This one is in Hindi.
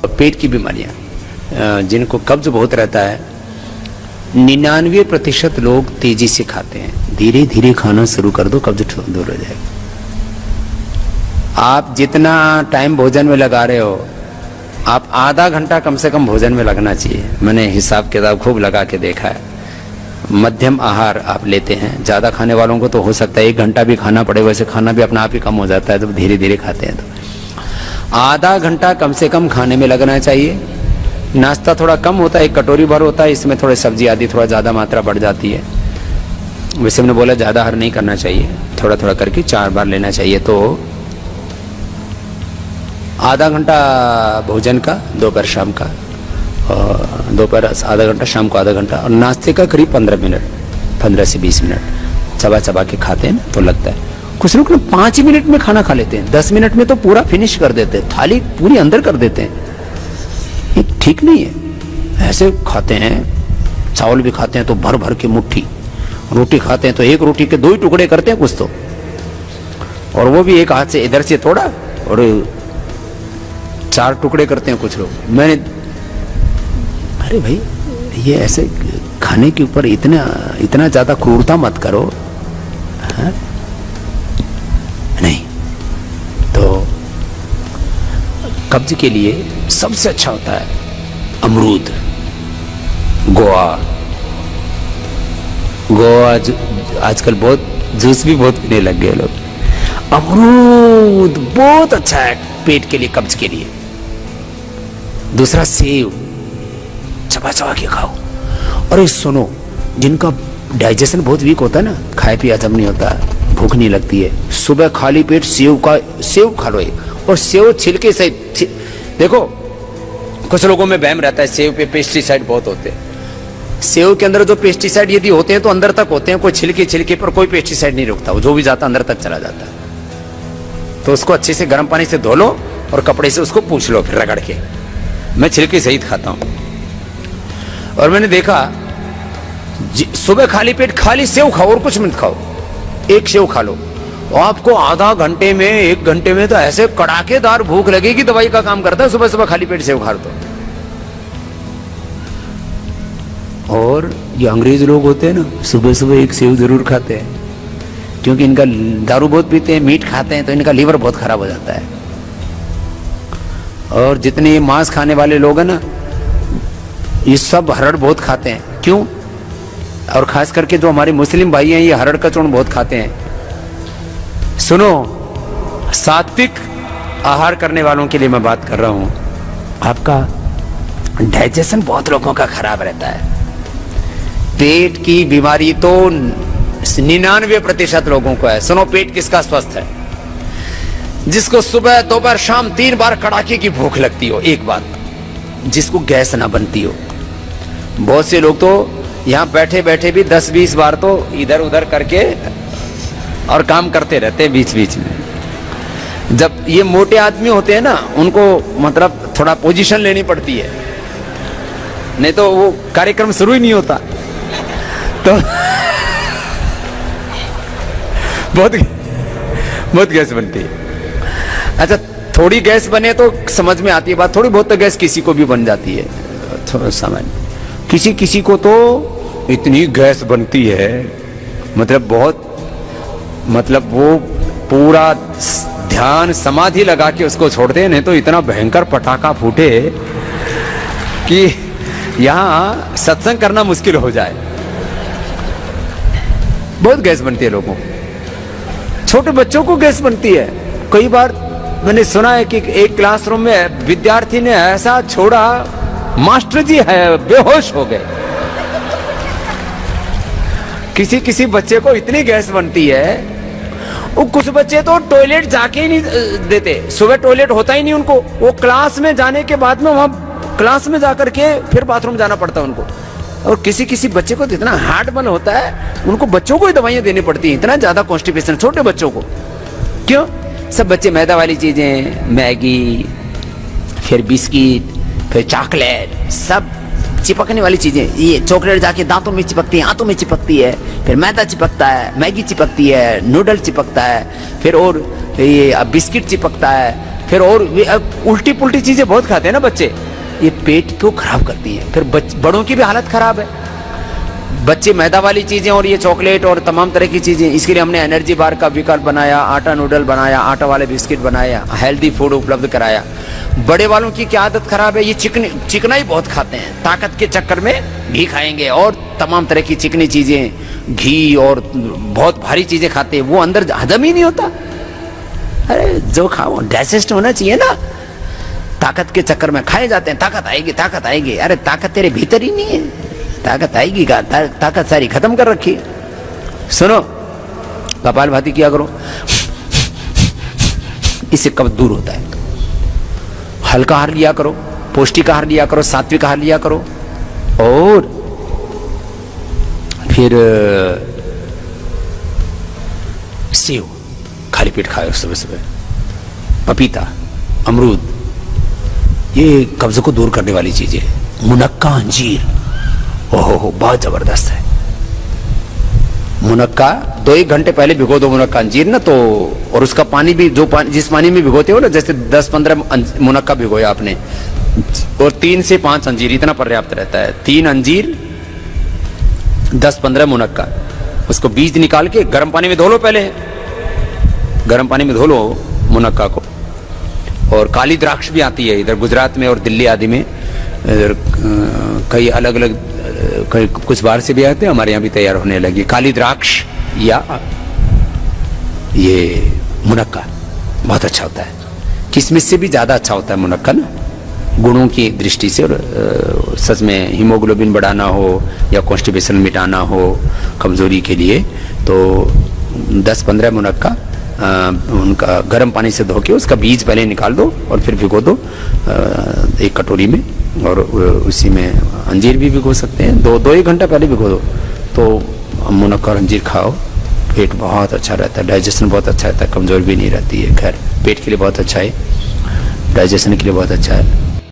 पेट की बीमारियां, जिनको कब्ज बहुत रहता है, 99% लोग तेजी से खाते हैं। धीरे धीरे खाना शुरू कर दो, कब्ज दूर हो जाएगा। आप जितना टाइम भोजन में लगा रहे हो, आप आधा घंटा कम से कम भोजन में लगना चाहिए। मैंने हिसाब किताब खूब लगा के देखा है। मध्यम आहार आप लेते हैं, ज़्यादा खाने वालों को तो हो सकता है 1 घंटा भी खाना पड़े, वैसे खाना भी अपना आप ही कम हो जाता है जब धीरे धीरे खाते हैं। तो आधा घंटा कम से कम खाने में लगना चाहिए। नाश्ता थोड़ा कम होता है, 1 कटोरी भर होता है, इसमें थोड़े सब्जी आदि थोड़ा ज़्यादा मात्रा बढ़ जाती है। वैसे मैंने बोला ज़्यादा आहार नहीं करना चाहिए, थोड़ा थोड़ा करके 4 बार लेना चाहिए। तो आधा घंटा भोजन का, दोपहर शाम का, दोपहर आधा घंटा, शाम को आधा घंटा, और नाश्ते का करीब 15 मिनट, 15 से 20 मिनट चबा चबा के खाते हैं ना तो लगता है। कुछ लोग ना 5 मिनट में खाना खा लेते हैं, 10 मिनट में तो पूरा फिनिश कर देते हैं, थाली पूरी अंदर कर देते हैं। ये ठीक नहीं है। ऐसे खाते हैं, चावल भी खाते हैं तो भर भर के मुट्ठी, रोटी खाते हैं तो 1 रोटी के 2 ही टुकड़े करते हैं कुछ तो, और वो भी एक हाथ से इधर से थोड़ा और 4 टुकड़े करते हैं कुछ लोग। मैंने, अरे भाई ये ऐसे खाने के ऊपर इतना ज्यादा क्रूरता मत करो, हाँ? नहीं तो कब्ज के लिए सबसे अच्छा होता है अमरूद, गोवा आजकल बहुत जूस भी बहुत पीने लग गए लोग। अमरूद बहुत अच्छा है पेट के लिए, कब्ज के लिए। दूसरा सेव, चबा चबा के खाओ। और सुनो, जिनका डाइजेशन बहुत वीक होता है ना, खाए पिया जब नहीं होता, भूख नहीं लगती है, सुबह खाली पेट सेव खा लो। और सेव छिलके से, देखो कुछ लोगों में वहम रहता है सेव पे पेस्टिसाइड बहुत होते हैं। सेव के अंदर जो पेस्टिसाइड यदि होते हैं तो अंदर तक होते हैं, कोई छिलके पर कोई पेस्टिसाइड नहीं रुकता, वो जो भी जाता अंदर तक चला जाता है। तो उसको अच्छे से गर्म पानी से धो लो और कपड़े से उसको पूछ लो, फिर रगड़ के। मैं छिलके सहित खाता हूं। और मैंने देखा सुबह खाली पेट खाली सेव खाओ और कुछ मत खाओ, 1 सेव खा लो, आपको आधा घंटे में 1 घंटे में तो ऐसे कड़ाकेदार भूख लगेगी, दवाई का काम करता है। सुबह सुबह खाली पेट सेव खा दो। और ये अंग्रेज लोग होते हैं ना, सुबह सुबह 1 सेव जरूर खाते हैं, क्योंकि इनका दारू बहुत पीते हैं, मीट खाते हैं, तो इनका लीवर बहुत खराब हो जाता है। और जितने ये मांस खाने वाले लोग हैं ना, ये सब हरड़ बहुत खाते हैं। क्यों? और खास करके जो हमारे मुस्लिम भाई हैं, ये हरड़ का चूर्ण बहुत खाते हैं। सुनो, सात्विक आहार करने वालों के लिए मैं बात कर रहा हूं। आपका डाइजेशन बहुत लोगों का खराब रहता है। पेट की बीमारी तो 99% लोगों को है। सुनो, पेट किसका स्वस्थ है? जिसको सुबह दोपहर शाम 3 बार कड़ाके की भूख लगती हो, एक बात, जिसको गैस ना बनती हो। बहुत से लोग तो यहां बैठे बैठे भी 10-20 बार तो इधर उधर करके और काम करते रहते हैं बीच बीच में। जब ये मोटे आदमी होते हैं ना, उनको मतलब थोड़ा पोजीशन लेनी पड़ती है, नहीं तो वो कार्यक्रम शुरू ही नहीं होता। तो बहुत गैस बनती है। अच्छा, थोड़ी गैस बने तो समझ में आती है बात, थोड़ी बहुत तो गैस किसी को भी बन जाती है, थोड़ा सामान्य। किसी को तो इतनी गैस बनती है, मतलब बहुत, मतलब वो पूरा ध्यान समाधि लगा के उसको छोड़ते हैं, नहीं तो इतना भयंकर पटाखा फूटे कि यहां सत्संग करना मुश्किल हो जाए। बहुत गैस बनती है लोगों को। छोटे बच्चों को गैस बनती है। कई बार मैंने सुना है कि एक क्लासरूम में विद्यार्थी ने ऐसा छोड़ा, मास्टर जी है बेहोश हो गए। किसी बच्चे को इतनी गैस बनती है, वो कुछ बच्चे तो टॉयलेट जाके ही नहीं देते, सुबह टॉयलेट होता ही नहीं उनको, वो क्लास में जाने के बाद में वहां क्लास में जाकर के फिर बाथरूम जाना पड़ता है उनको। और किसी बच्चे को तो इतना हार्ट बल होता है, उनको बच्चों को ही दवाइयां देनी पड़ती हैं, इतना ज्यादा कॉन्स्टिपेशन छोटे बच्चों को। क्यों? सब बच्चे मैदा वाली चीजें, मैगी, फिर बिस्किट, फिर चॉकलेट, सब चिपकने वाली चीजें। ये चॉकलेट जाके दांतों में चिपकती है, हाथों में चिपकती है, फिर मैदा चिपकता है, मैगी चिपकती है, नूडल चिपकता है, फिर और ये बिस्किट चिपकता है, फिर और उल्टी पुल्टी चीजें बहुत खाते हैं ना बच्चे, ये पेट को खराब करती है। फिर बड़ों की भी हालत खराब है। बच्चे मैदा वाली चीजें और ये चॉकलेट और तमाम तरह की चीजें, इसके लिए हमने एनर्जी बार का विकल्प बनाया, आटा नूडल बनाया, आटा वाले बिस्किट बनाया, हेल्दी फूड उपलब्ध कराया। बड़े वालों की क्या आदत खराब है, ये चिकना ही बहुत खाते हैं, ताकत के चक्कर में घी खाएंगे और तमाम तरह की चिकनी चीजें, घी और बहुत भारी चीजें खाते हैं, वो अंदर हजम ही नहीं होता। अरे जो खाओ डाइजेस्ट होना चाहिए ना, ताकत के चक्कर में खाए जाते हैं, ताकत आएगी ताकत आएगी। अरे ताकत तेरे भीतर ही नहीं है, ताकत आएगी का ताकत सारी खत्म कर रखी है। सुनो, कपालभाति किया करो, इससे कब्ज दूर होता है। हल्का आहार लिया करो, पौष्टिक आहार लिया करो, सात्विक आहार लिया करो। और फिर सेव खाली पेट खाओ सुबह सुबह, पपीता, अमरूद, ये कब्ज को दूर करने वाली चीजें। मुनक्का, अंजीर, ओहो बहुत जबरदस्त है। मुनक्का 2-1 घंटे पहले भिगो दो मुनक्का अंजीर ना, तो और उसका पानी भी जो पानी जिस पानी में भिगोते हो ना, जैसे 10-15 मुनक्का भिगोया आपने और 3 से 5 अंजीर, इतना पर्याप्त रहता है। 3 अंजीर, 10-15 मुनक्का, उसको बीज निकाल के गर्म पानी में धो लो। पहले गर्म पानी में धो लो मुनक्का को। और काली द्राक्ष भी आती है इधर गुजरात में और दिल्ली आदि में, इधर कई अलग अलग कई कुछ बाहर से भी आते हैं, हमारे यहाँ भी तैयार होने लगी काली द्राक्ष या ये मुनक्का, बहुत अच्छा होता है। किशमिश से भी ज्यादा अच्छा होता है मुनक्का ना, गुणों की दृष्टि से। और सच में हीमोग्लोबिन बढ़ाना हो या कॉन्स्टिपेशन मिटाना हो कमजोरी के लिए, तो 10-15 मुनक्का उनका गर्म पानी से धो के उसका बीज पहले निकाल दो और फिर भिगो दो 1 कटोरी में। और उसी में अंजीर भी भिगो सकते हैं, 2-1 घंटा पहले भिगो दो, तो मुनक्का और अंजीर खाओ, पेट बहुत अच्छा रहता है, डाइजेशन बहुत अच्छा रहता है, कमजोर भी नहीं रहती है। खैर पेट के लिए बहुत अच्छा है, डाइजेशन के लिए बहुत अच्छा है।